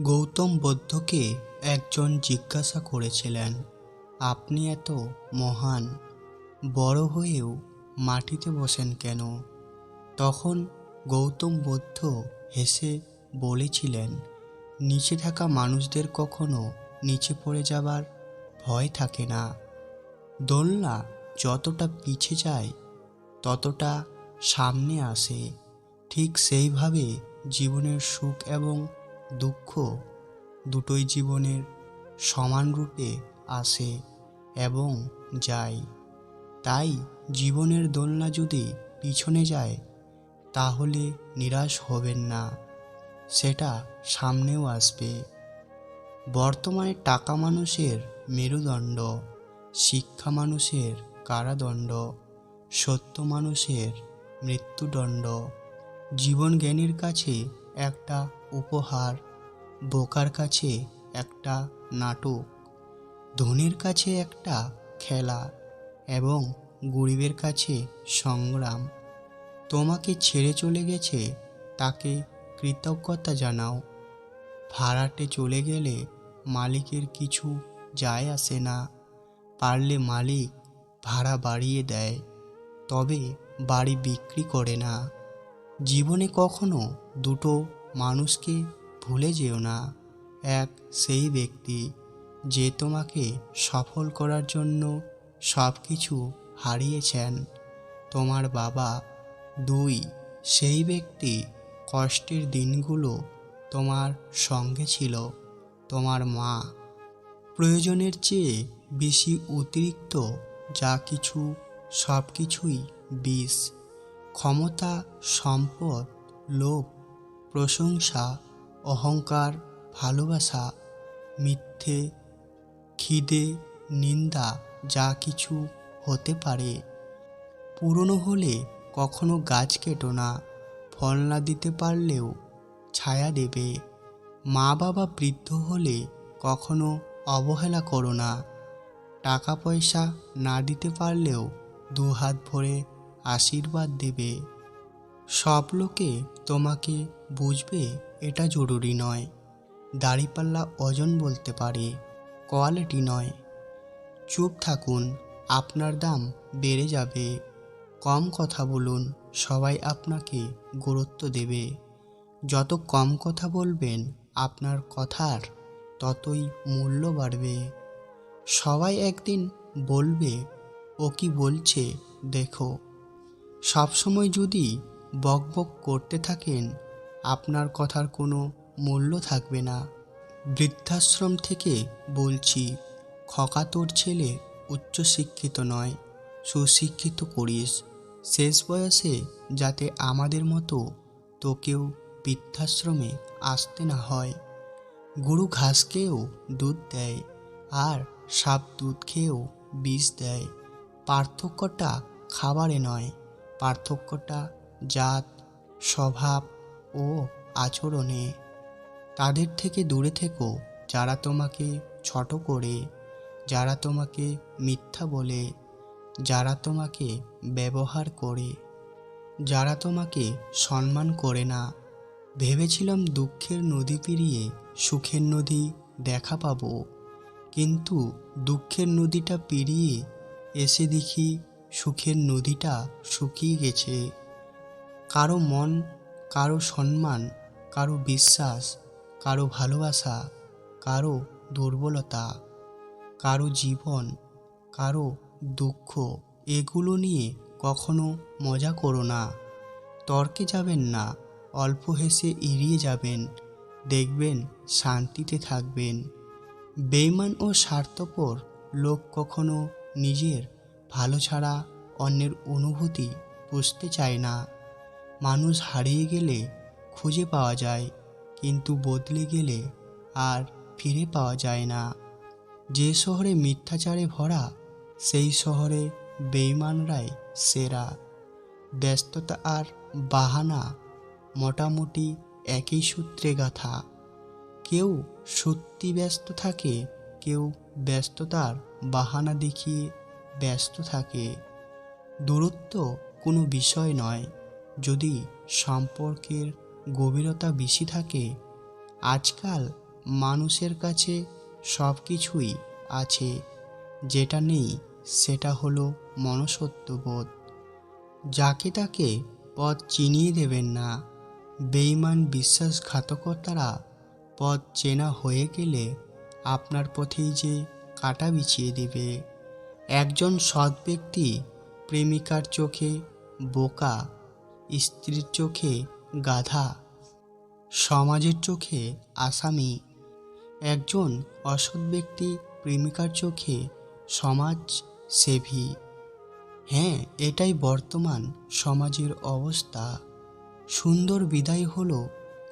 গৌতম বুদ্ধকে একজন জিজ্ঞাসা করেছিলেন, আপনি এত মহান, বড় হয়েও মাটিতে বসেন কেন? তখন গৌতম বুদ্ধ হেসে বলেছিলেন, নিচে থাকা মানুষদের কখনো নিচে পড়ে যাবার ভয় থাকে না। দোলনা যতটা পিছে যায় ততটা সামনে আসে। ঠিক সেইভাবে জীবনের সুখ এবং দুঃখ দুটোই জীবনের সমান রূপে আসে এবং যায়। তাই জীবনের দোলনা যদি পিছনে যায় তাহলে নিরাশ হবেন না, সেটা সামনেও আসবে। বর্তমানে টাকা মানুষের মেরুদণ্ড, শিক্ষা মানুষের কারাদণ্ড, সত্য মানুষের মৃত্যুদণ্ড। জীবন জ্ঞানীর কাছে একটা উপহার, বোকার কাছে একটা নাটক, ধনীর কাছে একটা খেলা এবং গরিবের কাছে সংগ্রাম। তোমাকে ছেড়ে চলে গেছে তাকে কৃতজ্ঞতা জানাও। ভাড়াটে চলে গেলে মালিকের কিছু যায় আসে না। পারলে মালিক ভাড়া বাড়িয়ে দেয়, তবে বাড়ি বিক্রি করে না। জীবনে কখনো দুটো মানুষকে ভুলে যেও না। এক সেই ব্যক্তি যে তোমাকে সফল করার জন্য সব কিছু হারিয়েছেন, তোমার বাবা। দুই সেই ব্যক্তি কষ্টের দিনগুলো তোমার সঙ্গে ছিল, তোমার মা। প্রয়োজনের চেয়ে বেশি অতিরিক্ত যা কিছু, সব কিছুই বিষ। ক্ষমতা, সম্পদ, লোভ, প্রশংসা, অহংকার, ভালোবাসা, মিথ্যে, খিদে, নিন্দা যা কিছু হতে পারে। পুরনো হলে কখনো গাছ কেটো না, ফল না দিতে পারলেও ছায়া দেবে। মা বাবা বৃদ্ধ হলে কখনো অবহেলা করো না, টাকা পয়সা না দিতে পারলেও দুহাত ভরে আশীর্বাদ দেবে। সব লোকে তোমাকে বুঝবে এটা জরুরি নয়। দাড়িপাল্লা ওজন বলতে পারে, কোয়ালিটি নয়। চুপ থাকুন, আপনার দাম বেড়ে যাবে। কম কথা বলুন, সবাই আপনাকে গুরুত্ব দেবে। যত কম কথা বলবেন আপনার কথার ততই মূল্য বাড়বে। সবাই একদিন বলবে, ও কি বলছে দেখো। সবসময় যদি বকবক করতে থাকেন আপনার কথার কোনো মূল্য থাকবে না। বৃদ্ধাশ্রম থেকে বলছি, খোকা তোর ছেলে উচ্চশিক্ষিত নয়, সুশিক্ষিত করিস। শেষ বয়সে যাতে আমাদের মতো তোকেও বৃদ্ধাশ্রমে আসতে না হয়। গরু ঘাস খেয়েও দুধ দেয়, আর সাপ দুধ খেয়েও বিষ দেয়। পার্থক্যটা খাবারে নয়, পার্থক্যটা জাত, স্বভাব ও আচরণে। তাদের থেকে দূরে থেকো যারা তোমাকে ছোট করে, যারা তোমাকে মিথ্যা বলে, যারা তোমাকে ব্যবহার করে, যারা তোমাকে সম্মান করে না। ভেবেছিলাম দুঃখের নদী পেরিয়ে সুখের নদী দেখা পাবো, কিন্তু দুঃখের নদীটা পেরিয়ে এসে দেখি সুখের নদীটা শুকিয়ে গেছে। কারো মন, কারো সম্মান, কারো বিশ্বাস, কারো ভালোবাসা, কারো দুর্বলতা, কারো জীবন, কারো দুঃখ। এগুলো নিয়ে কখনো মজা করো না। তর্কে যাবেন না, অল্প হেসে এড়িয়ে যাবেন, দেখবেন শান্তিতে থাকবেন। বেঈমান ও স্বার্থপর লোক কখনো নিজের ভালো ছাড়া অন্যের অনুভূতি বুঝতে চায় না। মানুষ হারিয়ে গেলে খুঁজে পাওয়া যায়, কিন্তু বদলে গেলে আর ফিরে পাওয়া যায় না। যে শহরে মিথ্যাচারে ভরা সেই শহরে বেঈমানরাই সেরা। ব্যস্ততা আর বাহানা মোটামুটি একই সূত্রে গাঁথা। কেউ সত্যি ব্যস্ত থাকে, কেউ ব্যস্ততার বাহানা দেখিয়ে ব্যস্ত থাকে। দূরত্ব কোনো বিষয় নয়, যদি সম্পর্কের গভীরতা বেশি থাকে। আজকাল মানুষের কাছে সব কিছুই আছে, যেটা নেই সেটা হলো মনুষ্যত্ববোধ। যাকে তাকে পথ চিনিয়ে দেবেন না। বেঈমান বিশ্বাসঘাতকতারা পথ চেনা হয়ে গেলে আপনার পথেই যে কাঁটা বিছিয়ে দেবে। একজন সৎ ব্যক্তি প্রেমিকার চোখে বোকা, স্ত্রীর চোখে গাধা, সমাজের চোখে আসামি। একজন অসৎ ব্যক্তি প্রেমিকার চোখে সমাজ সেবী। হ্যাঁ, এটাই বর্তমান সমাজের অবস্থা। সুন্দর বিদায় হলো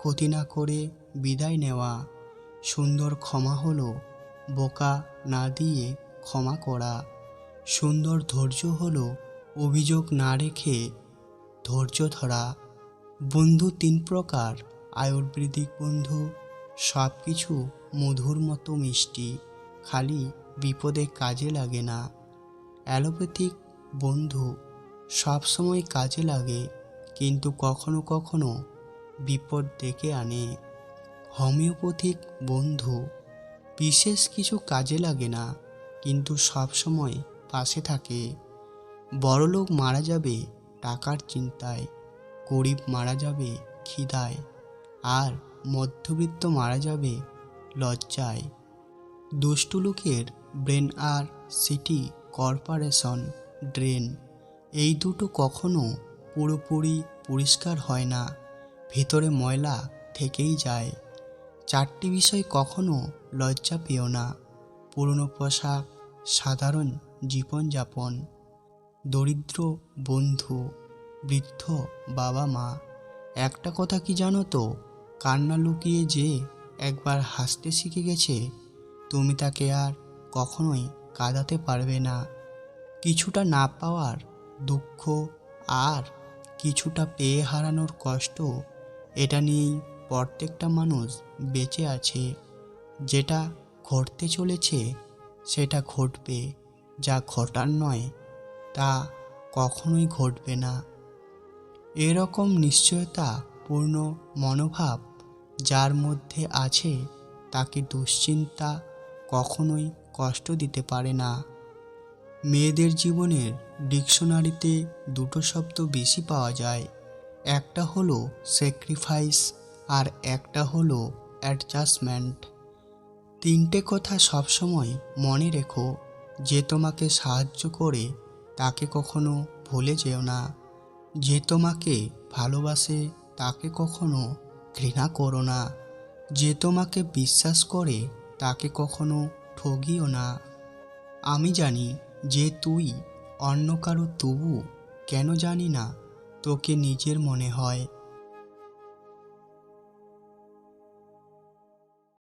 ক্ষতি না করে বিদায় নেওয়া। সুন্দর ক্ষমা হলো বোকা না দিয়ে ক্ষমা করা। সুন্দর ধৈর্য হলো অভিযোগ না রেখে ধৈর্য ধরা। বন্ধু 3 প্রকার: আয়ুর্বেদিক বন্ধু, সব কিছু মধুর মতো মিষ্টি, খালি বিপদে কাজে লাগে না। অ্যালোপ্যাথিক বন্ধু সব সময় কাজে লাগে, কিন্তু কখনো কখনো বিপদ ডেকে আনে। হোমিওপ্যাথিক বন্ধু বিশেষ কিছু কাজে লাগে না, কিন্তু সব সময় পাশে থাকে। বড়লোক মারা যাবে টাকার চিন্তায়, গরিব মারা যাবে খিদায়, আর মধ্যবিত্ত মারা যাবে লজ্জায়। দুষ্টু লোকের ব্রেন আর সিটি কর্পোরেশন ড্রেন, এই দুটো কখনো পুরোপুরি পরিষ্কার হয় না, ভেতরে ময়লা থেকেই যায়। 4টি বিষয় কখনো লজ্জা পেও না: পুরনো পোশাক, সাধারণ জীবনযাপন, দরিদ্র বন্ধু, বৃদ্ধ বাবা মা। একটা কথা কি জানো তো, কান্না লুকিয়ে যে একবার হাসতে শিখে গেছে, তুমি তাকে আর কখনোই কাঁদাতে পারবে না। কিছুটা না পাওয়ার দুঃখ আর কিছুটা পেয়ে হারানোর কষ্ট, এটা নিয়েই প্রত্যেকটা মানুষ বেঁচে আছে। যেটা ঘটতে চলেছে সেটা ঘটবে, যা ঘটার নয় তা কখনোই ঘটবে না। এরকম নিশ্চয়তা পূর্ণ মনোভাব যার মধ্যে আছে, তাকে দুশ্চিন্তা কখনোই কষ্ট দিতে পারে না। মেয়েদের জীবনের ডিকশনারিতে 2টো শব্দ বেশি পাওয়া যায়, একটা হলো স্যাক্রিফাইস আর একটা হলো অ্যাডজাস্টমেন্ট। 3টে কথা সবসময় মনে রেখো: যে তোমাকে সাহায্য করে তাকে কখনো ভুলে যেও না। যে তোমাকে ভালোবাসে তাকে কখনো ঘৃণা করো না। যে তোমাকে বিশ্বাস করে তাকে কখনো ঠগিও না। আমি জানি যে তুই অন্য কারো, তবু কেন জানি না তোকে নিজের মনে হয়।